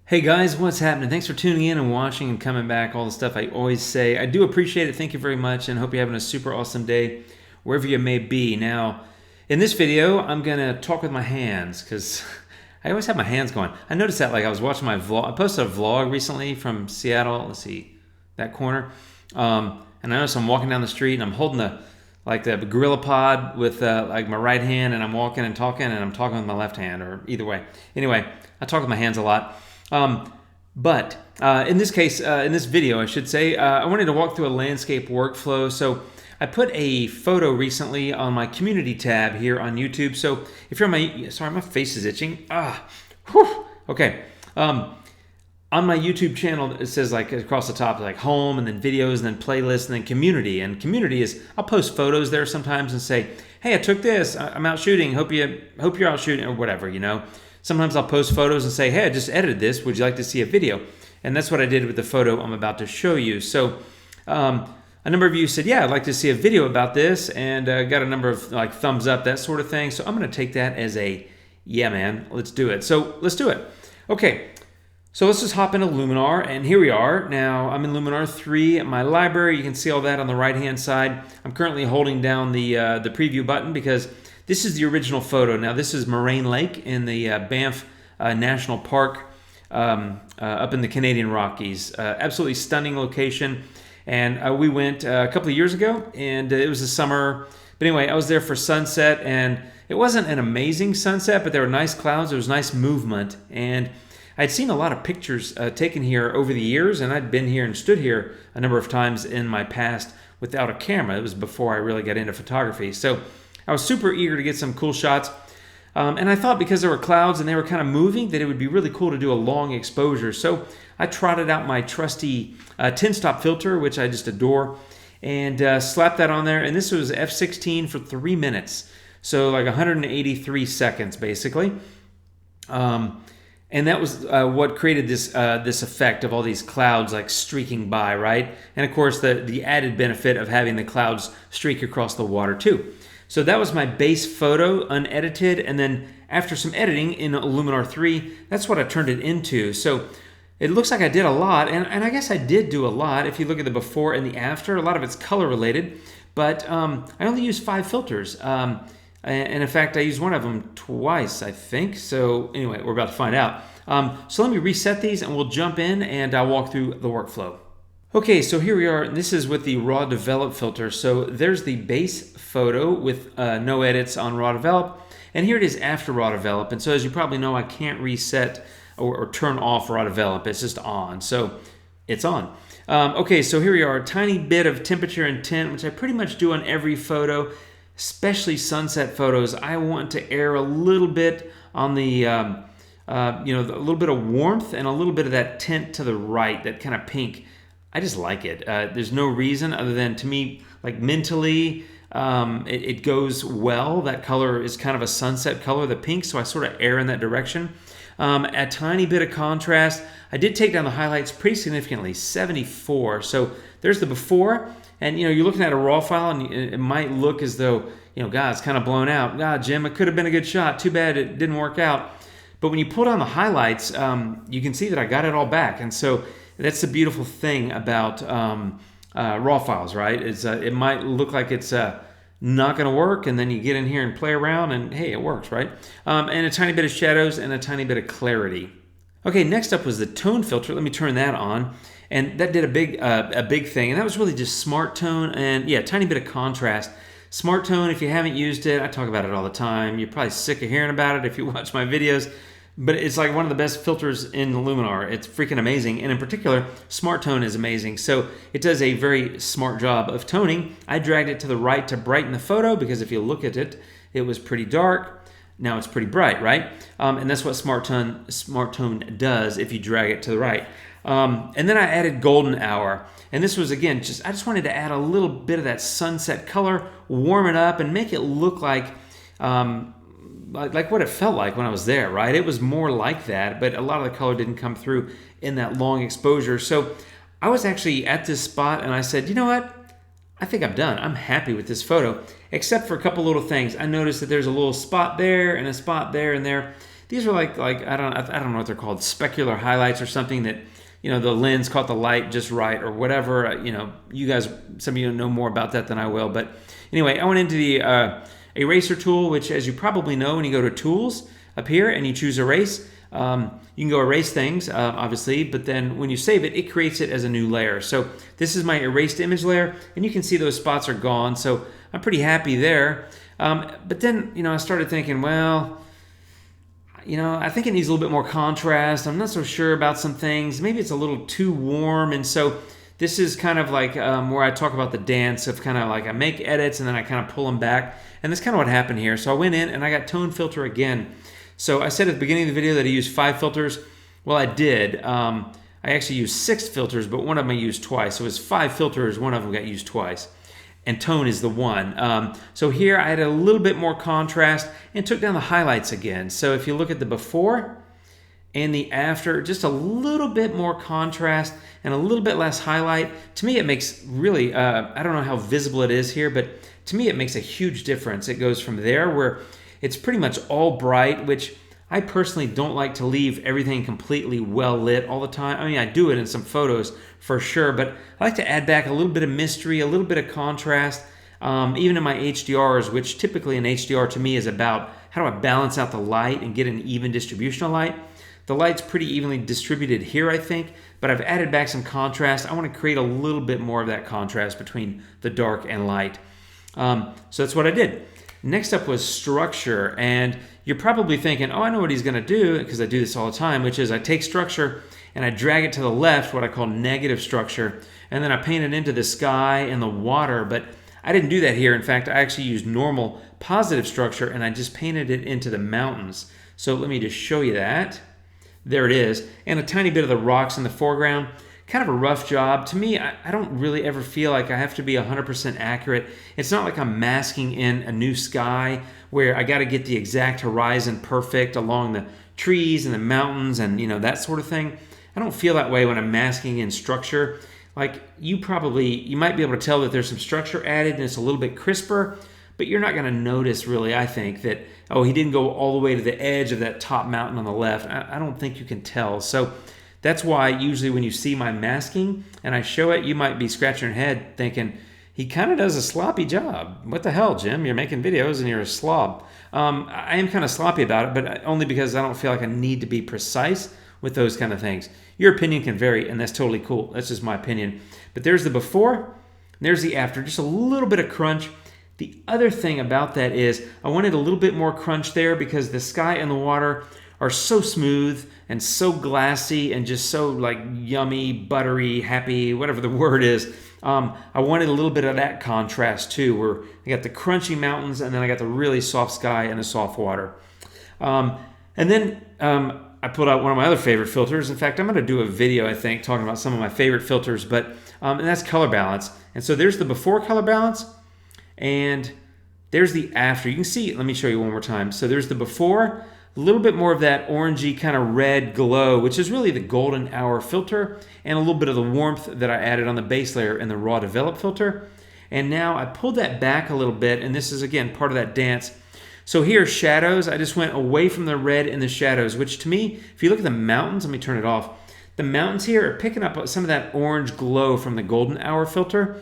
Hey guys, what's happening? Thanks for tuning in and watching and coming back. All the stuff I always say. I do appreciate it. Thank you very much and hope you're having a super awesome day wherever you may be. Now, in this video, I'm going to talk with my hands because I always have my hands going. I noticed that I was watching my vlog. I posted a vlog recently from Seattle. Let's see, that corner. And I noticed I'm walking down the street and I'm holding the gorilla pod with my right hand, and I'm walking and I'm talking with my left hand, or either way. Anyway, I talk with my hands a lot. But in this case, in this video, I should say, I wanted to walk through a landscape workflow. So I put a photo recently on my community tab here on YouTube. So if you're on my face is itching. Okay. On my YouTube channel, it says across the top, home, and then videos, and then playlists, and then community. And community is, I'll post photos there sometimes and say, hey, I took this, I'm out shooting, hope you're out shooting, or whatever, Sometimes I'll post photos and say, hey, I just edited this, would you like to see a video? And that's what I did with the photo I'm about to show you. So a number of you said, yeah, I'd like to see a video about this, and got a number of thumbs up, that sort of thing. So I'm going to take that as a, yeah, man, let's do it. So let's do it. Okay, so let's just hop into Luminar, and here we are. Now I'm in Luminar 3 at my library. You can see all that on the right-hand side. I'm currently holding down the preview button because this is the original photo. Now this is Moraine Lake in the Banff National Park up in the Canadian Rockies. Absolutely stunning location. And we went a couple of years ago, and it was the summer. But anyway, I was there for sunset, and it wasn't an amazing sunset, but there were nice clouds. There was nice movement. And I'd seen a lot of pictures taken here over the years, and I'd been here and stood here a number of times in my past without a camera. It was before I really got into photography. So I was super eager to get some cool shots. And I thought because there were clouds and they were kind of moving that it would be really cool to do a long exposure. So I trotted out my trusty 10-stop filter, which I just adore, and slapped that on there. And this was f/16 for 3 minutes. So 183 seconds, basically. And that was what created this effect of all these clouds streaking by, right? And of course, the added benefit of having the clouds streak across the water too. So that was my base photo, unedited, and then after some editing in Luminar 3, that's what I turned it into. So it looks like I did a lot, and I guess I did do a lot. If you look at the before and the after, a lot of it's color related, but I only used 5 filters. And in fact, I used one of them twice, I think. So anyway, we're about to find out. So let me reset these and we'll jump in and I'll walk through the workflow. Okay, so here we are. This is with the raw develop filter. So there's the base photo with no edits on raw develop. And here it is after raw develop. And so as you probably know, I can't reset or turn off raw develop. It's just on. So it's on. Okay, so here we are. A tiny bit of temperature and tint, which I pretty much do on every photo, especially sunset photos. I want to err a little bit on the, a little bit of warmth and a little bit of that tint to the right, that kind of pink. I just like it. There's no reason other than, to me, mentally, it goes well. That color is kind of a sunset color, the pink, so I sort of err in that direction. A tiny bit of contrast. I did take down the highlights pretty significantly, 74. So there's the before, and you're looking at a raw file, and it might look as though, God, it's kind of blown out. God, Jim, it could have been a good shot. Too bad it didn't work out. But when you pull down the highlights, you can see that I got it all back, and so that's the beautiful thing about raw files, right? It might look like it's not going to work, and then you get in here and play around, and hey, it works, right? And a tiny bit of shadows and a tiny bit of clarity. Okay, next up was the tone filter. Let me turn that on, and that did a big thing, and that was really just smart tone and a tiny bit of contrast. Smart tone, if you haven't used it, I talk about it all the time. You're probably sick of hearing about it if you watch my videos. But it's one of the best filters in Luminar. It's freaking amazing. And in particular, Smart Tone is amazing. So it does a very smart job of toning. I dragged it to the right to brighten the photo because if you look at it, it was pretty dark. Now it's pretty bright, right? And that's what Smart Tone does if you drag it to the right. And then I added Golden Hour. And this was, again, I just wanted to add a little bit of that sunset color, warm it up, and make it look like what it felt like when I was there, right? It was more like that, but a lot of the color didn't come through in that long exposure. So I was actually at this spot and I said, you know what? I think I'm done. I'm happy with this photo, except for a couple little things. I noticed that there's a little spot there and a spot there and there These are like I don't know what they're called, specular highlights or something that, you know, the lens caught the light just right or whatever. You know, you guys, some of you know more about that than I will. But anyway, I went into the eraser tool, which, as you probably know, when you go to tools up here and you choose erase, you can go erase things, obviously, but then when you save it, it creates it as a new layer. So this is my erased image layer, and you can see those spots are gone. So I'm pretty happy there. But then, you know, I started thinking, well, you know, I think it needs a little bit more contrast. I'm not so sure about some things. Maybe it's a little too warm. And so this is kind of like where I talk about the dance of kind of like I make edits and then I kind of pull them back. And that's kind of what happened here. So I went in and I got tone filter again. So I said at the beginning of the video that I used 5 filters. Well, I did. I actually used 6 filters, but one of them I used twice. So it was 5 filters, one of them got used twice. And tone is the one. So here I had a little bit more contrast and took down the highlights again. So if you look at the before and the after, just a little bit more contrast and a little bit less highlight. To me, it makes really, I don't know how visible it is here, but to me, it makes a huge difference. It goes from there where it's pretty much all bright, which I personally don't like to leave everything completely well lit all the time. I mean, I do it in some photos for sure, but I like to add back a little bit of mystery, a little bit of contrast, even in my HDRs, which typically an HDR to me is about how do I balance out the light and get an even distribution of light. The light's pretty evenly distributed here, I think, but I've added back some contrast. I want to create a little bit more of that contrast between the dark and light. So that's what I did. Next up was structure, and you're probably thinking, oh, I know what he's going to do, because I do this all the time, which is I take structure and I drag it to the left, what I call negative structure, and then I paint it into the sky and the water, but I didn't do that here. In fact, I actually used normal positive structure and I just painted it into the mountains. So let me just show you that. There it is, and a tiny bit of the rocks in the foreground. Kind of a rough job. To me, I don't really ever feel like I have to be 100% accurate. It's not like I'm masking in a new sky where I got to get the exact horizon perfect along the trees and the mountains and, you know, that sort of thing. I don't feel that way when I'm masking in structure. Like you might be able to tell that there's some structure added and it's a little bit crisper, but you're not going to notice really, I think, that, oh, he didn't go all the way to the edge of that top mountain on the left. I don't think you can tell. So that's why usually when you see my masking and I show it, you might be scratching your head thinking, he kind of does a sloppy job. What the hell, Jim? You're making videos and you're a slob. I am kind of sloppy about it, but only because I don't feel like I need to be precise with those kind of things. Your opinion can vary, and that's totally cool. That's just my opinion. But there's the before, and there's the after. Just a little bit of crunch. The other thing about that is I wanted a little bit more crunch there because the sky and the water are so smooth and so glassy and just so like yummy, buttery, happy, whatever the word is. I wanted a little bit of that contrast too, where I got the crunchy mountains and then I got the really soft sky and the soft water. And then I pulled out one of my other favorite filters. In fact, I'm going to do a video, I think, talking about some of my favorite filters, but and that's color balance. And so there's the before color balance, and there's the after. You can see, let me show you one more time. So there's the before, a little bit more of that orangey kind of red glow, which is really the golden hour filter, and a little bit of the warmth that I added on the base layer in the raw develop filter. And now I pulled that back a little bit, and this is, again, part of that dance. So here, shadows, I just went away from the red in the shadows, which to me, if you look at the mountains, let me turn it off. The mountains here are picking up some of that orange glow from the golden hour filter,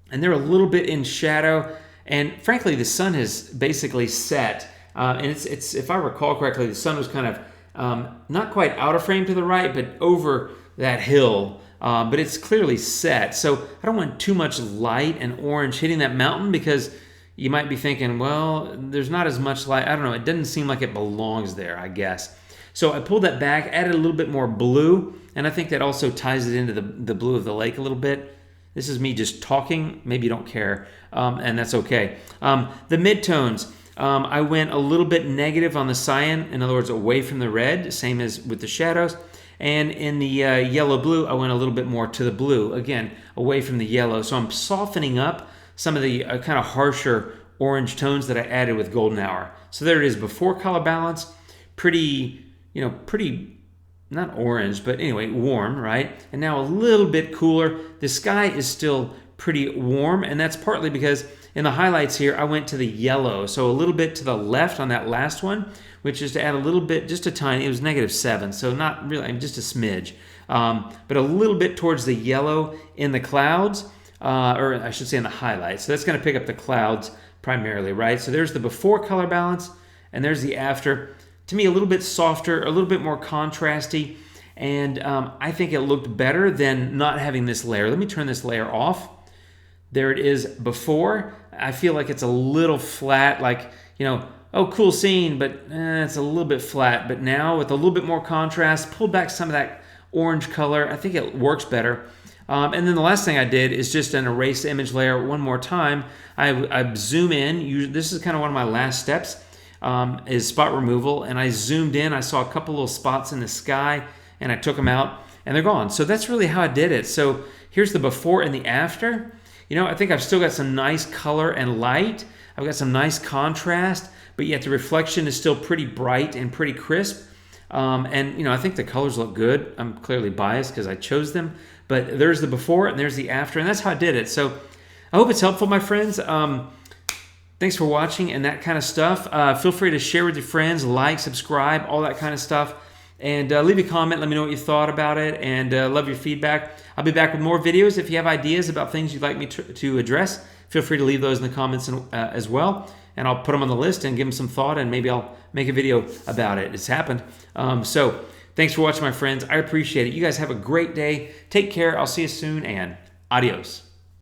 and they're a little bit in shadow. And frankly, the sun has basically set. And it's if I recall correctly, the sun was kind of not quite out of frame to the right, but over that hill. But it's clearly set. So I don't want too much light and orange hitting that mountain because you might be thinking, well, there's not as much light. I don't know. It doesn't seem like it belongs there, I guess. So I pulled that back, added a little bit more blue, and I think that also ties it into the blue of the lake a little bit. This is me just talking. Maybe you don't care, and that's okay. The midtones. I went a little bit negative on the cyan, in other words, away from the red, same as with the shadows. And in the yellow-blue, I went a little bit more to the blue, again, away from the yellow. So I'm softening up some of the kind of harsher orange tones that I added with golden hour. So there it is, before color balance, pretty, not orange, but anyway, warm, right? And now a little bit cooler. The sky is still pretty warm, and that's partly because in the highlights here, I went to the yellow. So a little bit to the left on that last one, which is to add a little bit, just a tiny, it was -7. So not really, just a smidge. But a little bit towards the yellow in the clouds, or I should say in the highlights. So that's going to pick up the clouds primarily, right? So there's the before color balance, and there's the after. To me, a little bit softer, a little bit more contrasty, and I think it looked better than not having this layer. Let me turn this layer off. There it is before. I feel like it's a little flat, like, oh, cool scene, but it's a little bit flat. But now with a little bit more contrast, pulled back some of that orange color, I think it works better. And then the last thing I did is just an erase image layer one more time. I zoom in. This is kind of one of my last steps, is spot removal. And I zoomed in. I saw a couple little spots in the sky, and I took them out, and they're gone. So that's really how I did it. So here's the before and the after. I think I've still got some nice color and light. I've got some nice contrast, but yet the reflection is still pretty bright and pretty crisp. And I think the colors look good. I'm clearly biased because I chose them, but there's the before and there's the after, and that's how I did it. So I hope it's helpful, my friends. Thanks for watching and that kind of stuff. Feel free to share with your friends, like, subscribe, all that kind of stuff. And leave a comment. Let me know what you thought about it, and love your feedback. I'll be back with more videos. If you have ideas about things you'd like me to address, feel free to leave those in the comments as well. And I'll put them on the list and give them some thought, and maybe I'll make a video about it. It's happened. So thanks for watching, my friends. I appreciate it. You guys have a great day. Take care. I'll see you soon, and adios.